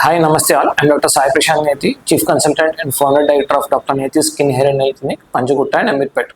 Hi, Namaste all. I'm Dr. Sai Prashant Nethi, Chief Consultant and Founder Director of Dr. Nethi Skin Hair and Nail Clinic, Panjagutta and Amirpet.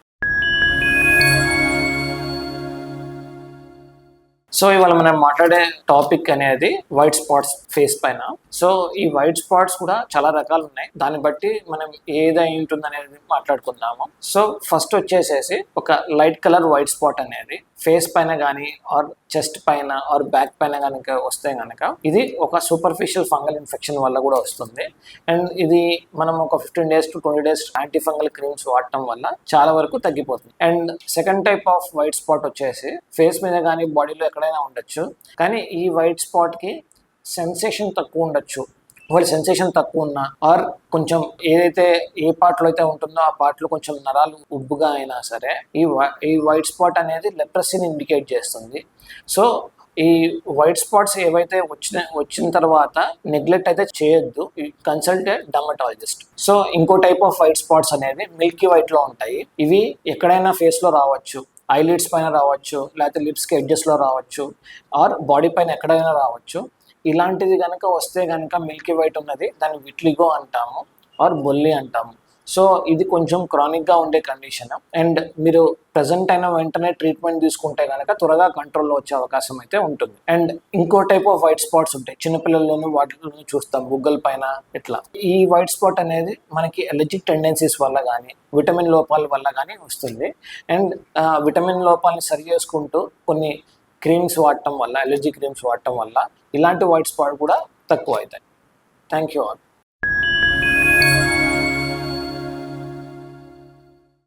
So ఇవాళ మనం మాట్లాడే topic అనేది white spots face పైన. So ఈ white spots కూడా చాలా రకాలు ఉన్నాయి, దాన్ని బట్టి మనం ఏదై ఉంటుంది అనేది మాట్లాడుకుందాము. సో ఫస్ట్ వచ్చేసేసి ఒక లైట్ కలర్ వైట్ స్పాట్ అనేది ఫేస్ పైన కానీ ఆర్ చెస్ట్ పైన ఆర్ బ్యాక్ పైన కనుక వస్తే కనుక ఇది ఒక సూపర్ఫిషియల్ ఫంగల్ ఇన్ఫెక్షన్ వల్ల కూడా వస్తుంది. అండ్ ఇది మనం ఒక 15 days to 20 days anti fungal creams వాడటం వల్ల చాలా వరకు తగ్గిపోతుంది. And second type off white spot వచ్చేసి ఫేస్ మీద కానీ బాడీలో ఎక్కడైనా ఉండొచ్చు, కానీ ఈ వైట్ స్పాట్కి సెన్సేషన్ తక్కువ ఉండొచ్చు. ఒకవేళ సెన్సేషన్ తక్కువ ఉన్నా ఆర్ కొంచెం ఏదైతే ఏ పార్ట్లో అయితే ఉంటుందో ఆ పార్ట్లో కొంచెం నరాలు ఉబ్బుగా అయినా సరే ఈ వైట్ స్పాట్ అనేది లెప్రసీని ఇండికేట్ చేస్తుంది. సో ఈ వైట్ స్పాట్స్ ఏవైతే వచ్చిన తర్వాత నెగ్లెక్ట్ అయితే చేయొద్దు, కన్సల్ట్ డర్మటాలజిస్ట్. సో ఇంకో టైప్ ఆఫ్ వైట్ స్పాట్స్ అనేది మిల్కీ వైట్ లో ఉంటాయి. ఇవి ఎక్కడైనా ఫేస్ లో రావచ్చు, ఐలిడ్స్ పైన రావచ్చు, లేకపోతే లిప్స్కి ఎడ్జెస్లో రావచ్చు, ఆర్ బాడీ పైన ఎక్కడైనా రావచ్చు. ఇలాంటిది కనుక వస్తే కనుక మిల్కీ వైట్ ఉన్నది దాన్ని విట్లిగో అంటాము ఆర్ బొల్లి అంటాము. సో ఇది కొంచెం క్రానిక్గా ఉండే కండిషన్. అండ్ మీరు ప్రజెంట్ అయిన వెంటనే ట్రీట్మెంట్ తీసుకుంటే కనుక త్వరగా కంట్రోల్లో వచ్చే అవకాశం అయితే ఉంటుంది. అండ్ ఇంకో టైప్ ఆఫ్ వైట్ స్పాట్స్ ఉంటాయి, చిన్నపిల్లల్లోనూ వాటిలోనూ చూస్తాం, బుగ్గల పైన ఇట్లా. ఈ వైట్ స్పాట్ అనేది మనకి ఎలర్జిక్ టెండెన్సీస్ వల్ల కానీ విటమిన్ లోపాల వల్ల కానీ వస్తుంది. అండ్ విటమిన్ లోపాలని సరి చేసుకుంటూ కొన్ని క్రీమ్స్ వాడటం వల్ల, ఎలర్జీ క్రీమ్స్ వాడటం వల్ల ఇలాంటి వైట్ స్పాట్ కూడా తక్కువ అవుతాయి. Thank you all.